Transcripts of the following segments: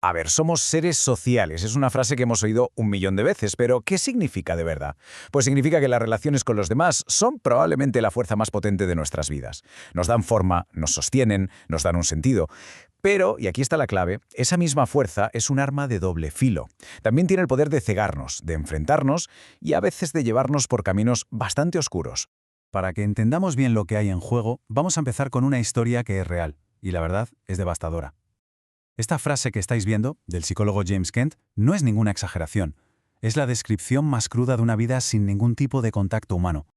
A ver, somos seres sociales. Es una frase que hemos oído un millón de veces, pero ¿qué significa de verdad? Pues significa que las relaciones con los demás son probablemente la fuerza más potente de nuestras vidas. Nos dan forma, nos sostienen, nos dan un sentido. Pero, y aquí está la clave, esa misma fuerza es un arma de doble filo. También tiene el poder de cegarnos, de enfrentarnos y a veces de llevarnos por caminos bastante oscuros. Para que entendamos bien lo que hay en juego, vamos a empezar con una historia que es real, y la verdad es devastadora. Esta frase que estáis viendo, del psicólogo James Kent, no es ninguna exageración. Es la descripción más cruda de una vida sin ningún tipo de contacto humano.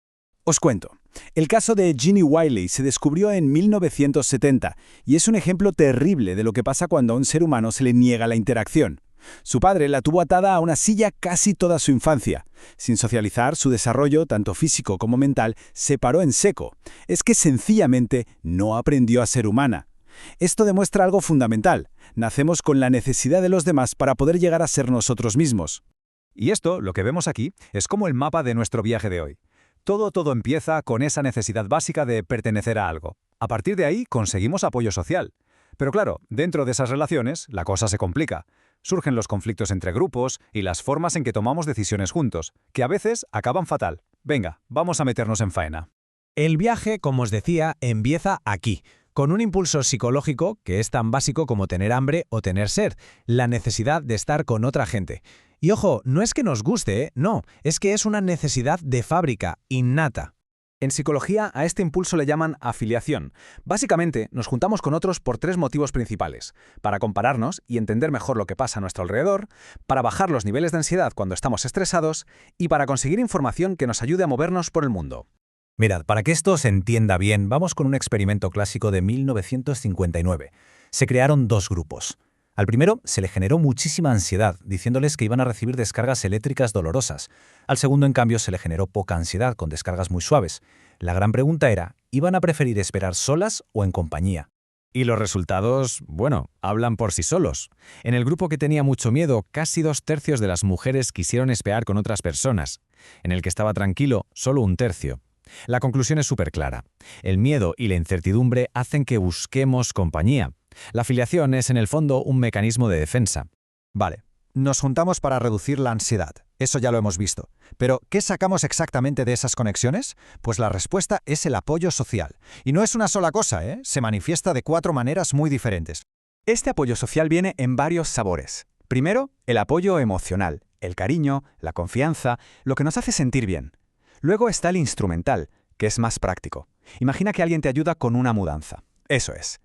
Os cuento. El caso de Ginny Wiley se descubrió en 1970 y es un ejemplo terrible de lo que pasa cuando a un ser humano se le niega la interacción. Su padre la tuvo atada a una silla casi toda su infancia. Sin socializar, su desarrollo, tanto físico como mental, se paró en seco. Es que sencillamente no aprendió a ser humana. Esto demuestra algo fundamental. Nacemos con la necesidad de los demás para poder llegar a ser nosotros mismos. Y esto, lo que vemos aquí, es como el mapa de nuestro viaje de hoy. Todo empieza con esa necesidad básica de pertenecer a algo. A partir de ahí conseguimos apoyo social. Pero claro, dentro de esas relaciones, la cosa se complica. Surgen los conflictos entre grupos y las formas en que tomamos decisiones juntos, que a veces acaban fatal. Venga, vamos a meternos en faena. El viaje, como os decía, empieza aquí, con un impulso psicológico que es tan básico como tener hambre o tener sed, la necesidad de estar con otra gente. Y ojo, no es que nos guste, no, es que es una necesidad de fábrica, innata. En psicología a este impulso le llaman afiliación. Básicamente, nos juntamos con otros por tres motivos principales: para compararnos y entender mejor lo que pasa a nuestro alrededor, para bajar los niveles de ansiedad cuando estamos estresados y para conseguir información que nos ayude a movernos por el mundo. Mirad, para que esto se entienda bien, vamos con un experimento clásico de 1959. Se crearon dos grupos. Al primero se le generó muchísima ansiedad, diciéndoles que iban a recibir descargas eléctricas dolorosas. Al segundo, en cambio, se le generó poca ansiedad, con descargas muy suaves. La gran pregunta era, ¿iban a preferir esperar solas o en compañía? Y los resultados, bueno, hablan por sí solos. En el grupo que tenía mucho miedo, casi 2/3 de las mujeres quisieron esperar con otras personas. En el que estaba tranquilo, solo 1/3. La conclusión es súper clara. El miedo y la incertidumbre hacen que busquemos compañía. La afiliación es, en el fondo, un mecanismo de defensa. Vale, nos juntamos para reducir la ansiedad. Eso ya lo hemos visto. Pero, ¿qué sacamos exactamente de esas conexiones? Pues la respuesta es el apoyo social. Y no es una sola cosa, ¿eh? Se manifiesta de 4 maneras muy diferentes. Este apoyo social viene en varios sabores. Primero, el apoyo emocional, el cariño, la confianza, lo que nos hace sentir bien. Luego está el instrumental, que es más práctico. Imagina que alguien te ayuda con una mudanza. Eso es.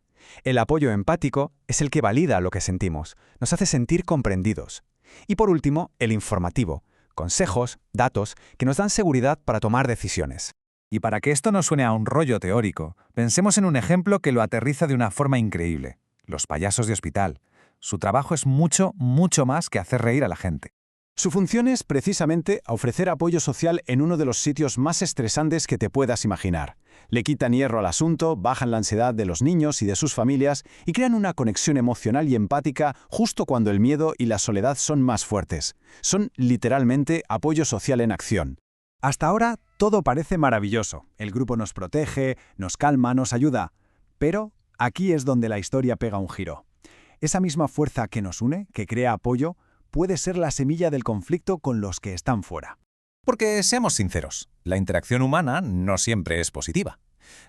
El apoyo empático es el que valida lo que sentimos, nos hace sentir comprendidos. Y por último, el informativo, consejos, datos, que nos dan seguridad para tomar decisiones. Y para que esto no suene a un rollo teórico, pensemos en un ejemplo que lo aterriza de una forma increíble. Los payasos de hospital. Su trabajo es mucho más que hacer reír a la gente. Su función es, precisamente, ofrecer apoyo social en uno de los sitios más estresantes que te puedas imaginar. Le quitan hierro al asunto, bajan la ansiedad de los niños y de sus familias y crean una conexión emocional y empática justo cuando el miedo y la soledad son más fuertes. Son, literalmente, apoyo social en acción. Hasta ahora, todo parece maravilloso. El grupo nos protege, nos calma, nos ayuda. Pero aquí es donde la historia pega un giro. Esa misma fuerza que nos une, que crea apoyo, puede ser la semilla del conflicto con los que están fuera. Porque, seamos sinceros, la interacción humana no siempre es positiva.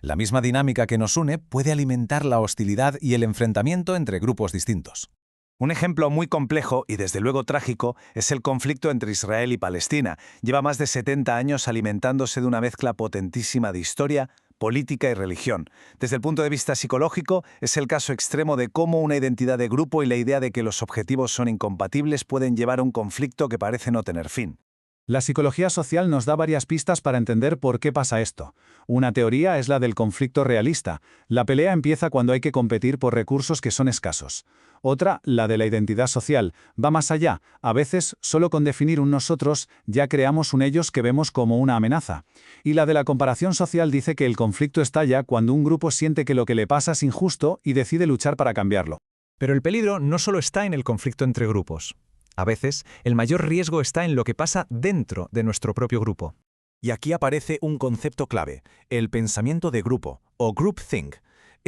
La misma dinámica que nos une puede alimentar la hostilidad y el enfrentamiento entre grupos distintos. Un ejemplo muy complejo y desde luego trágico es el conflicto entre Israel y Palestina. Lleva más de 70 años alimentándose de una mezcla potentísima de historia, política y religión. Desde el punto de vista psicológico, es el caso extremo de cómo una identidad de grupo y la idea de que los objetivos son incompatibles pueden llevar a un conflicto que parece no tener fin. La psicología social nos da varias pistas para entender por qué pasa esto. Una teoría es la del conflicto realista. La pelea empieza cuando hay que competir por recursos que son escasos. Otra, la de la identidad social, va más allá. A veces, solo con definir un nosotros, ya creamos un ellos que vemos como una amenaza. Y la de la comparación social dice que el conflicto estalla cuando un grupo siente que lo que le pasa es injusto y decide luchar para cambiarlo. Pero el peligro no solo está en el conflicto entre grupos. A veces, el mayor riesgo está en lo que pasa dentro de nuestro propio grupo. Y aquí aparece un concepto clave, el pensamiento de grupo, o groupthink.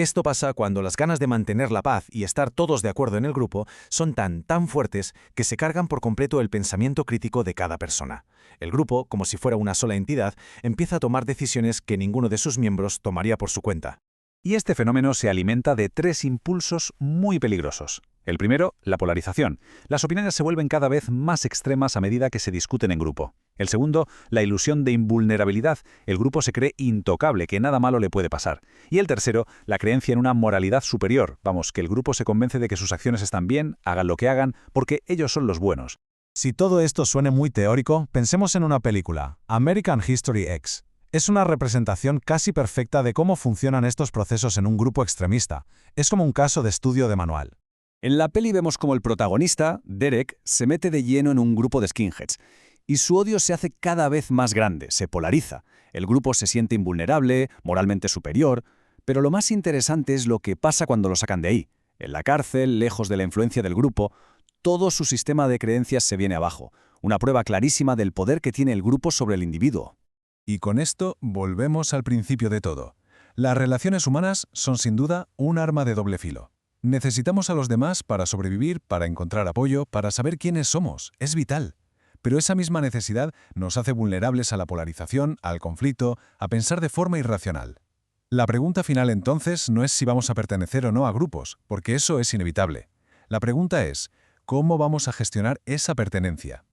Esto pasa cuando las ganas de mantener la paz y estar todos de acuerdo en el grupo son tan fuertes que se cargan por completo el pensamiento crítico de cada persona. El grupo, como si fuera una sola entidad, empieza a tomar decisiones que ninguno de sus miembros tomaría por su cuenta. Y este fenómeno se alimenta de 3 impulsos muy peligrosos. El primero, la polarización. Las opiniones se vuelven cada vez más extremas a medida que se discuten en grupo. El segundo, la ilusión de invulnerabilidad. El grupo se cree intocable, que nada malo le puede pasar. Y el tercero, la creencia en una moralidad superior. Vamos, que el grupo se convence de que sus acciones están bien, hagan lo que hagan, porque ellos son los buenos. Si todo esto suene muy teórico, pensemos en una película, American History X. Es una representación casi perfecta de cómo funcionan estos procesos en un grupo extremista. Es como un caso de estudio de manual. En la peli vemos como el protagonista, Derek, se mete de lleno en un grupo de skinheads. Y su odio se hace cada vez más grande, se polariza. El grupo se siente invulnerable, moralmente superior. Pero lo más interesante es lo que pasa cuando lo sacan de ahí. En la cárcel, lejos de la influencia del grupo, todo su sistema de creencias se viene abajo. Una prueba clarísima del poder que tiene el grupo sobre el individuo. Y con esto volvemos al principio de todo. Las relaciones humanas son sin duda un arma de doble filo. Necesitamos a los demás para sobrevivir, para encontrar apoyo, para saber quiénes somos. Es vital. Pero esa misma necesidad nos hace vulnerables a la polarización, al conflicto, a pensar de forma irracional. La pregunta final entonces no es si vamos a pertenecer o no a grupos, porque eso es inevitable. La pregunta es, ¿cómo vamos a gestionar esa pertenencia?